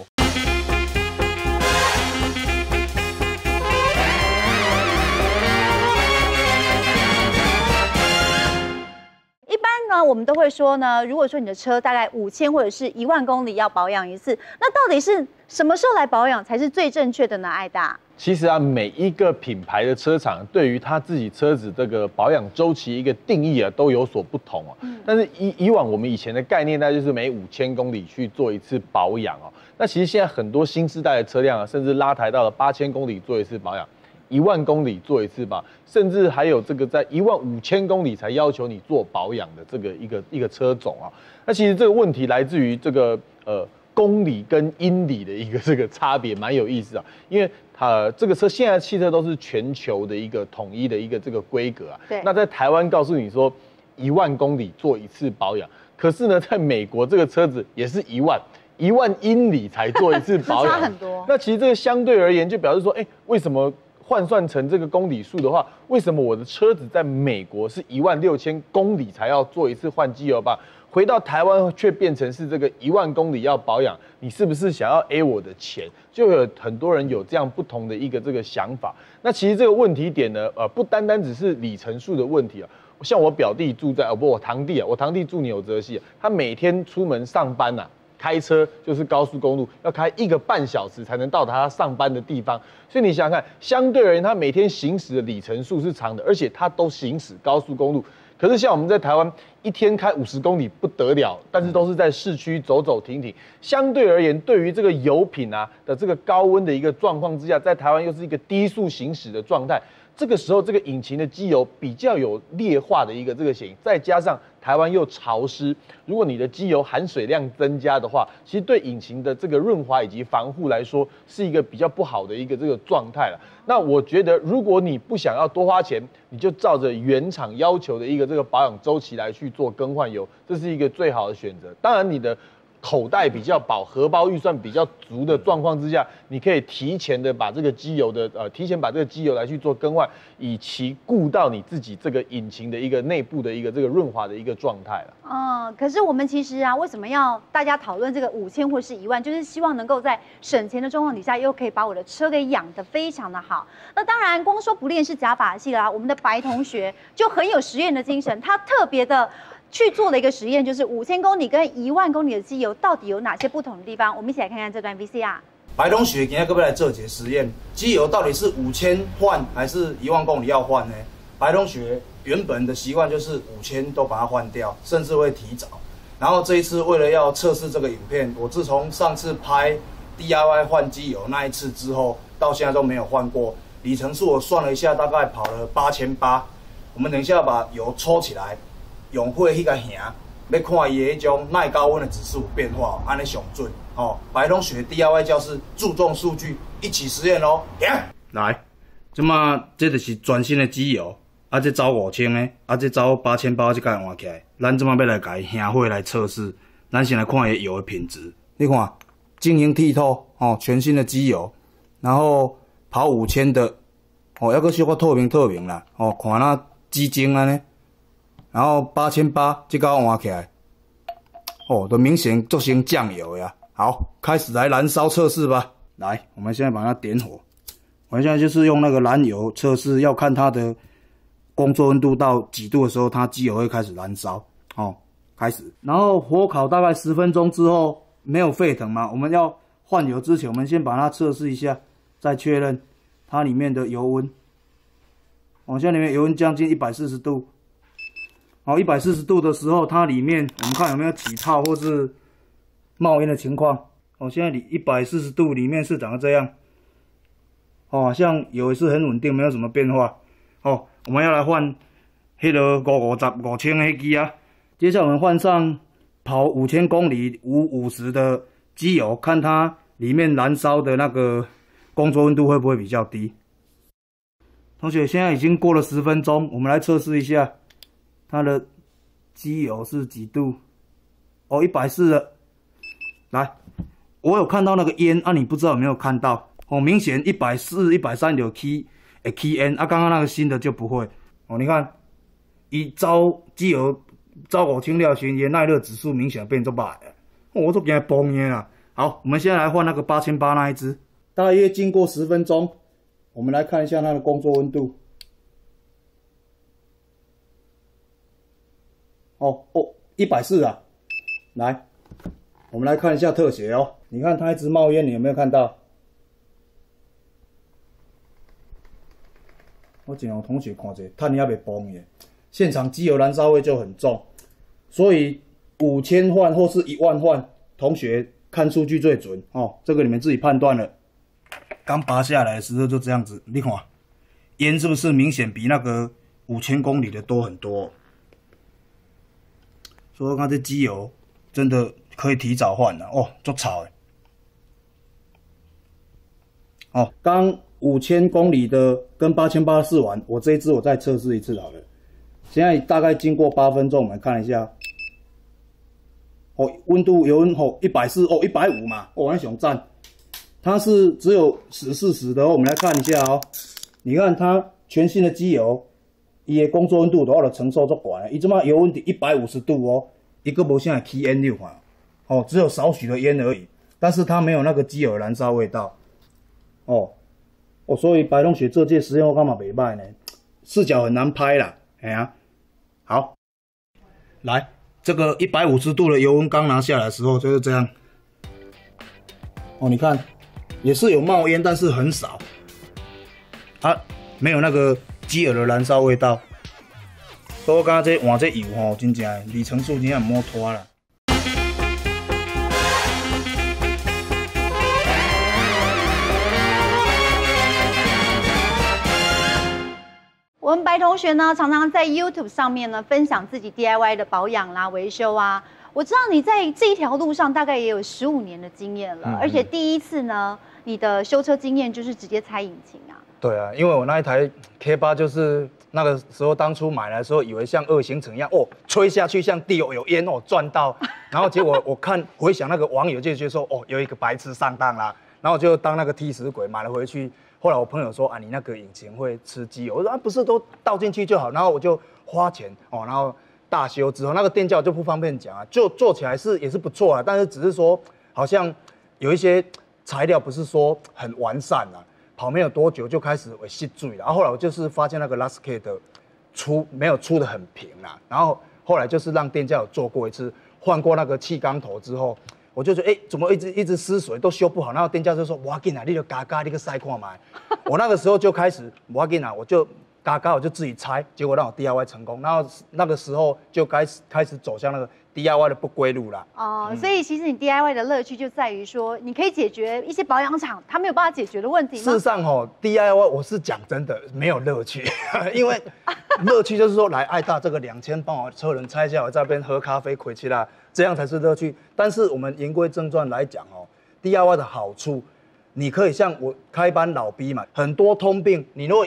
一般呢，我们都会说呢，如果说你的车大概5000或者是1万公里要保养一次，那到底是什么时候来保养才是最正确的呢？艾大？其实啊，每一个品牌的车厂对于他自己车子这个保养周期一个定义啊，都有所不同哦。但是以往我们以前的概念，那就是每5000公里去做一次保养哦。那其实现在很多新世代的车辆啊，甚至拉抬到了8000公里做一次保养，1万公里做一次吧，甚至还有这个在15000公里才要求你做保养的这个一个车种啊。那其实这个问题来自于这个公里跟英里的一个这个差别，蛮有意思啊。因为这个车现在汽车都是全球的一个统一的一个这个规格啊。对。那在台湾告诉你说1万公里做一次保养，可是呢，在美国这个车子也是1万英里才做一次保养，差很多。那其实这个相对而言就表示说，为什么换算成这个公里数的话，为什么我的车子在美国是16000公里才要做一次换机油吧？回到台湾却变成是这个1万公里要保养，你是不是想要 A 我的钱？就有很多人有这样不同的一个这个想法。那其实这个问题点呢，不单单只是里程数的问题啊。像我表弟住在我堂弟住纽泽西，他每天出门上班啊，开车就是高速公路要开1个半小时才能到达他上班的地方。所以你想想看，相对而言，他每天行驶的里程数是长的，而且他都行驶高速公路。可是像我们在台湾一天开50公里不得了，但是都是在市区走走停停，相对而言，对于这个油品啊的这个高温的一个状况之下，在台湾又是一个低速行驶的状态。这个时候，这个引擎的机油比较有劣化的一个这个嫌疑，再加上台湾又潮湿，如果你的机油含水量增加的话，其实对引擎的这个润滑以及防护来说，是一个比较不好的一个这个状态了。那我觉得，如果你不想要多花钱，你就照着原厂要求的一个这个保养周期来去做更换油，这是一个最好的选择。当然，你的口袋比较饱，荷包预算比较足的状况之下，你可以提前的把这个机油的提前把这个机油来去做更换，以其顾到你自己这个引擎的一个内部的一个这个润滑的一个状态了。可是我们其实啊，为什么要大家讨论这个5000或是1万，就是希望能够在省钱的状况底下，又可以把我的车给养得非常的好。那当然，光说不练是假把戏啦。我们的白同学就很有实验的精神，他特别的去做了一个实验，就是5000公里跟1万公里的机油到底有哪些不同的地方？我们一起来看看这段 VCR。白同学今天要不要来做一个实验？机油到底是5000换还是1万公里要换呢？白同学原本的习惯就是5000都把它换掉，甚至会提早。然后这一次为了要测试这个影片，我自从上次拍 DIY 换机油那一次之后，到现在都没有换过。里程数我算了一下，大概跑了8800。我们等一下把油抽起来。用火迄个行，要看伊的迄种耐高温的指数变化，安尼上准哦。白同学 DIY 教室注重数据，一起实验咯。来，即马这就是全新的机油，啊，这走5000的，啊，这走8800，这个换起来，咱即马要来甲伊行火来测试。咱先来看伊油的品质，你看晶莹剔透哦，全新的机油，然后跑5000的，哦，还阁小可透明啦，哦，看那机晶安尼。然后8800这个换起来，哦，都明显做成酱油呀。好，开始来燃烧测试吧。来，我们现在把它点火。我们现在就是用那个燃油测试，要看它的工作温度到几度的时候，它机油会开始燃烧。哦，开始。然后火烤大概10分钟之后，没有沸腾嘛，我们要换油之前，我们先把它测试一下，再确认它里面的油温。哦，现在里面油温将近140度。好，140度的时候，它里面我们看有没有起泡或是冒烟的情况。哦，现在140度里面是长这样。哦，像油也是很稳定，没有什么变化。哦，我们要来换迄个5000的机啊。接下来我们换上跑5000公里50的机油，看它里面燃烧的那个工作温度会不会比较低。同学，现在已经过了10分钟，我们来测试一下。它的机油是几度？哦，140了。来，我有看到那个烟啊，你不知道有没有看到？哦，明显140、130就起烟啊，刚刚那个新的就不会。哦，你看，一招机油招5000料型烟耐热指数明显变做歹了，我都惊崩烟啊。好，我们现在来换那个8800那一只，大约经过10分钟，我们来看一下它的工作温度。140啊！来，我们来看一下特写哦。你看它一直冒烟，你有没有看到？我请我同学看一下，碳也未崩耶。现场机油燃烧味就很重，所以5000换或是1万换，同学看数据最准哦。这个你们自己判断了。刚拔下来的时候就这样子，你看，烟是不是明显比那个5000公里的多很多？所以看这机油真的可以提早换了哦，足吵的。哦，刚5000公里的跟8800试完，我这一支我再测试一次好了。现在大概经过8分钟，我们看一下。哦，温度油温哦140哦150嘛，哦那上赞。它是只有10-40的哦，我们来看一下哦。你看它全新的机油。伊的工作温度都要承受足悬的，伊即马油温伫150度哦，伊个无啥起烟六哈，哦，只有少许的烟而已，但是它没有那个机油的燃烧味道，哦，所以白同学这届实验我感觉袂歹呢，视角很难拍啦，哎呀，好，来这个150度的油温刚拿下来的时候就是这样，哦，你看也是有冒烟，但是很少，没有那个机油的燃烧味道，所以我感觉这换这油吼，真正里程数真正唔好拖啦。我们白同学呢，常常在 YouTube 上面呢分享自己 DIY 的保养啦、维修啊。我知道你在这一条路上大概也有15年的经验了，而且第一次呢，你的修车经验就是直接拆引擎啊。对啊，因为我那一台 K8就是那个时候当初买来的时候，以为像2行程一样哦，吹下去像地有烟哦，赚到。然后结果我回想那个网友就觉得说哦，有一个白痴上当啦，然后我就当那个替死鬼买了回去。后来我朋友说啊，你那个引擎会吃机油，我说啊不是都倒进去就好，然后我就花钱哦，然后大修之后那个电价就不方便讲啊，就做起来也是不错啊，但是只是说好像有一些材料不是说很完善啊，跑没有多久就开始会失水了。然后后来我就是发现那个 Lasky 的没有出的很平啊，然后后来就是让电价有做过一次，换过那个气缸头之后。我就说，怎么一直失水都修不好？然后店家就说，我紧啊，你就嘎，你个塞看买。我那个时候就开始，我紧啊，我就嘎，我就自己拆，结果让我 DIY 成功。然后那个时候就开始走向那个 DIY 的不归路啦。哦，所以其实你 DIY 的乐趣就在于说，你可以解决一些保养厂他没有办法解决的问题吗？事实上DIY 我是讲真的没有乐趣，因为乐趣就是说来爱大这个2000帮我车轮拆下来，在那边喝咖啡亏起来。这样才是乐趣。但是我们言归正传来讲DIY 的好处，你可以像我开班老 B 嘛，很多通病，你如果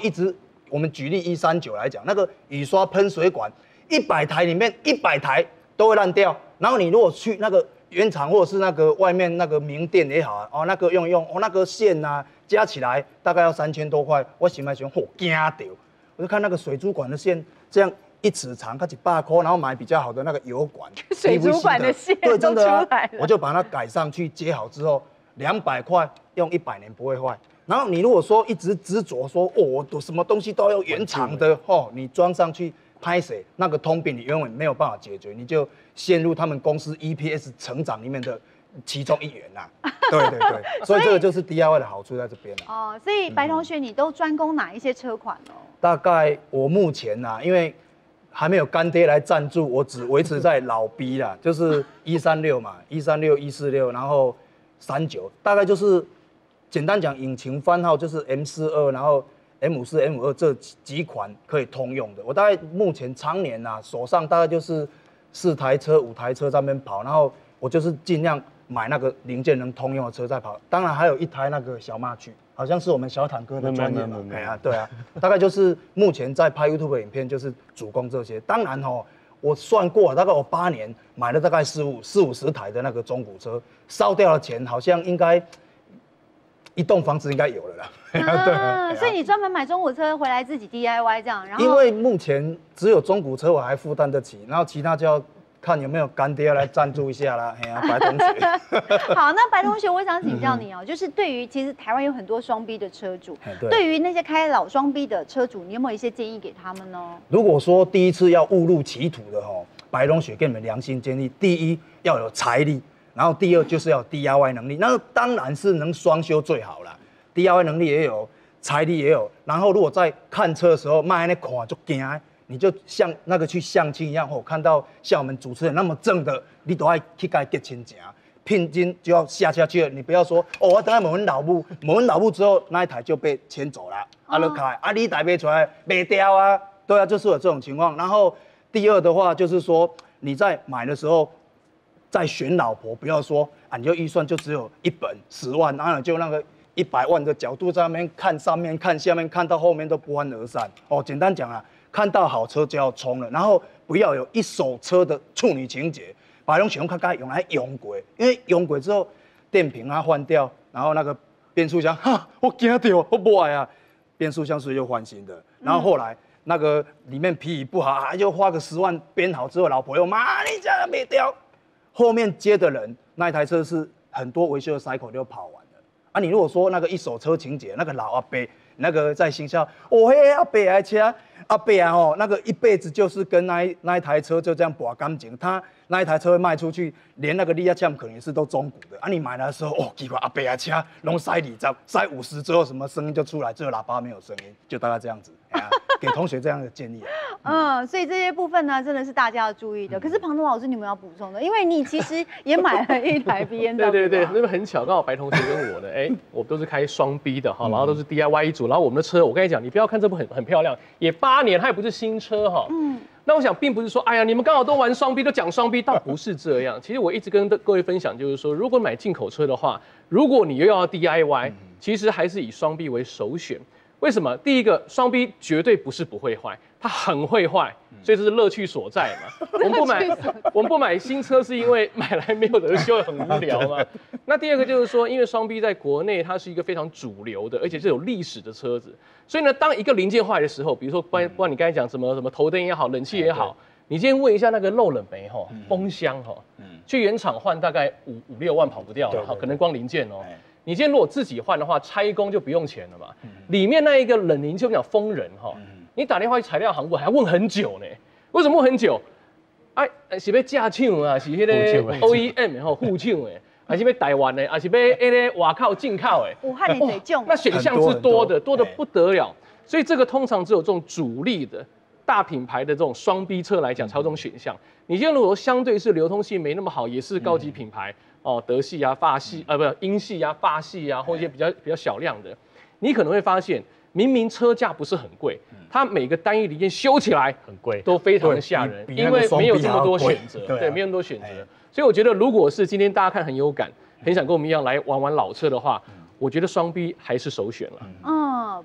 我们举例139来讲，那个雨刷喷水管，100台里面100台都会烂掉。然后你如果去那个原厂或者是那个外面那个名店也好啊，那个用那个线啊，加起来大概要3000多块，我心里想惊到，我就看那个水珠管的线这样。1尺长，它100块，然后买比较好的那个油管，水珠管的线对，真的啊，我就把它改上去，接好之后，200块用100年不会坏。然后你如果说一直执着说我什么东西都要原厂的你装上去拍谁那个通病你永远没有办法解决，你就陷入他们公司 EPS 成长里面的其中一员呐。对，所以这个就是 DIY 的好处在这边啦。所以白同学你都专攻哪一些车款大概我目前因为还没有干爹来赞助，我只维持在老 B 啦，就是136嘛，136、146，然后39，大概就是简单讲，引擎番号就是 M42，然后 M54、M52这几款可以通用的。我大概目前常年手上大概就是4台车、5台车在那边跑，然后我就是尽量买那个零件能通用的车在跑。当然还有一台那个小马曲。好像是我们小坦哥的专业嘛，对啊，大概就是目前在拍 YouTube 的影片就是主攻这些。当然我算过，大概我8年买了大概40-50台的那个中古车，烧掉的钱好像应该一栋房子应该有了啦。对，所以你专门买中古车回来自己 DIY 这样，然后因为目前只有中古车我还负担得起，然后其他就要看有没有干爹来赞助一下啦。白同学。好，那白同学，我想请教你就是对于其实台湾有很多双 B 的车主，对于那些开老双 B 的车主，你有没有一些建议给他们呢？如果说第一次要误入歧途的白同学给你们良心建议，第一要有财力，然后第二就是要有 DIY 能力，那当然是能双修最好啦。DIY 能力也有，财力也有，然后如果在看车的时候，慢慢看就惊。你就像那个去相亲一样，看到像我们主持人那么正的，你都要去跟他结亲情，聘金就要下去了。你不要说我等下问老母，问老母之后那一台就被牵走了，就开你台卖出来卖掉啊，对啊，就是有这种情况。然后第二的话就是说你在买的时候，在选老婆，不要说你就预算就只有1本10万，然后就那个100万的角度在那边看上面看下面看到后面都不欢而散。简单讲看到好车就要冲了，然后不要有一手车的处女情节，把那种想法用来用过，因为用过之后电瓶换掉，然后那个变速箱我惊到我不爱变速箱是又换新的，然后后来那个里面皮椅不好，又花个10万编好之后，老婆又骂你家没掉，后面接的人那一台车是很多维修的 cycle 就跑完了你如果说那个一手车情节，那个老阿伯那个在行销，嘿阿伯的车。阿伯那个一辈子就是跟那一台车就这样拔感情，他那一台车会卖出去，连那个利亚枪可能也是都中古的你买来的时候奇怪阿伯的车拢塞20塞50之后什么声音就出来，只有喇叭没有声音，就大概这样子给同学这样的建议所以这些部分呢，真的是大家要注意的。可是庞统老师，你们要补充的，因为你其实也买了一台 BMW。对，那边很巧，刚好白同学跟我呢，我都是开双 B 的哈，然后都是 DIY 一组，然后我们的车，我跟你讲，你不要看这部很漂亮，也8年，它也不是新车哈。那我想并不是说，哎呀，你们刚好都玩双 B，都讲双 B，倒不是这样。其实我一直跟各位分享，就是说，如果买进口车的话，如果你又要 DIY，其实还是以双 B 为首选。为什么？第一个，双 B 绝对不是不会坏，它很会坏，所以这是乐趣所在嘛。我们不买新车，是因为买来没有人修，很无聊嘛。那第二个就是说，因为双 B 在国内它是一个非常主流的，而且是有历史的车子，所以呢，当一个零件坏的时候，比如说不管你刚才讲什么头灯也好，冷气也好，你今天问一下那个漏了没哈，风箱哈，去原厂换大概5、6万跑不掉了，可能光零件哦。你今天如果自己换的话，拆工就不用钱了嘛。里面那一个冷凝就讲封人哈，你打电话去材料行问，还问很久呢。为什么问很久？是要架厂啊，是那个 OEM 然后护厂诶，还是要台湾的，还是要那个外口进口诶？武汉的得种，那选项是多的不得了。所以这个通常只有这种主力的大品牌的这种双 B 车来讲才有这种选项。你今天如果相对是流通性没那么好，也是高级品牌。德系啊、法系英系啊、法系啊，或一些比较小量的，你可能会发现，明明车价不是很贵，它每个单一零件修起来很贵，都非常的吓人，因为没有这么多选择，对，没有那么多选择。所以我觉得，如果是今天大家看很有感，很想跟我们一样来玩老车的话，我觉得双 B 还是首选了。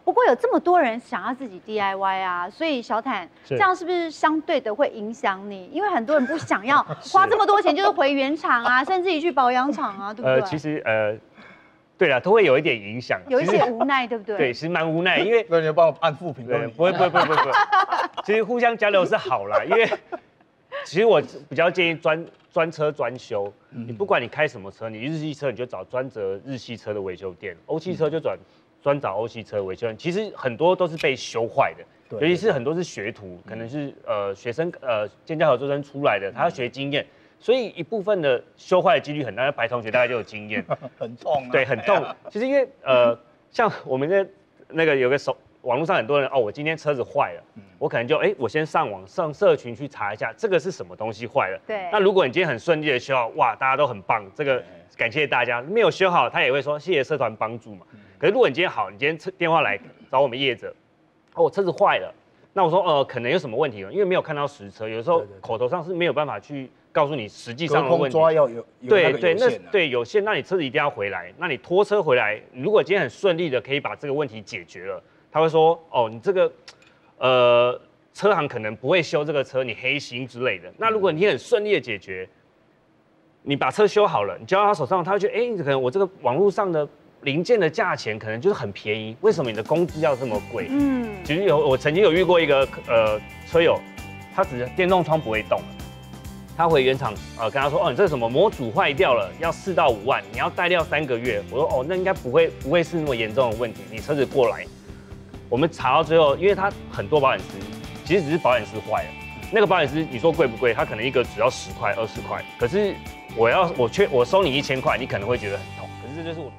不过有这么多人想要自己 DIY 啊，所以小坦这样是不是相对的会影响你？因为很多人不想要花这么多钱，就是回原厂啊，甚至于去保养厂啊，对不对？其实对啦，都会有一点影响，有一些无奈，对不对？对，其实蛮无奈，因为那你要帮我按负评，不会，其实互相交流是好啦，因为其实我比较建议专车专修，你不管你开什么车，你日系车你就找专责日系车的维修店，欧系车就专找欧系车维修店。其实很多都是被修坏的，尤其是很多是学徒，可能是学生建教合作生出来的，他要学经验，所以一部分的修坏的几率很大。白同学大概就有经验，很痛，对，很痛。其实因为像我们那个有个网络上很多人我今天车子坏了，我可能就我先上网上社群去查一下这个是什么东西坏了。对。那如果你今天很顺利的修好，哇，大家都很棒，这个感谢大家。没有修好，他也会说谢谢社团帮助嘛。可是如果你今天好，你今天电话来找我们业者，我车子坏了，那我说可能有什么问题因为没有看到实车，有时候口头上是没有办法去告诉你实际上的问题。抓要有对有限，那你车子一定要回来。那你拖车回来，如果今天很顺利的可以把这个问题解决了。他会说你这个车行可能不会修这个车，你黑心之类的。那如果你很顺利的解决，你把车修好了，你交到他手上，他会觉得可能我这个网络上的零件的价钱可能就是很便宜，为什么你的工资要这么贵？其实我曾经有遇过一个车友，他只是电动窗不会动，他回原厂跟他说你这个什么模组坏掉了，要4到5万，你要带料3个月。我说那应该不会是那么严重的问题，你车子过来。我们查到最后，因为他很多保险丝，其实只是保险丝坏了。那个保险丝你说贵不贵？它可能一个只要10块、20块，可是我收你1000块，你可能会觉得很痛。可是这就是我们。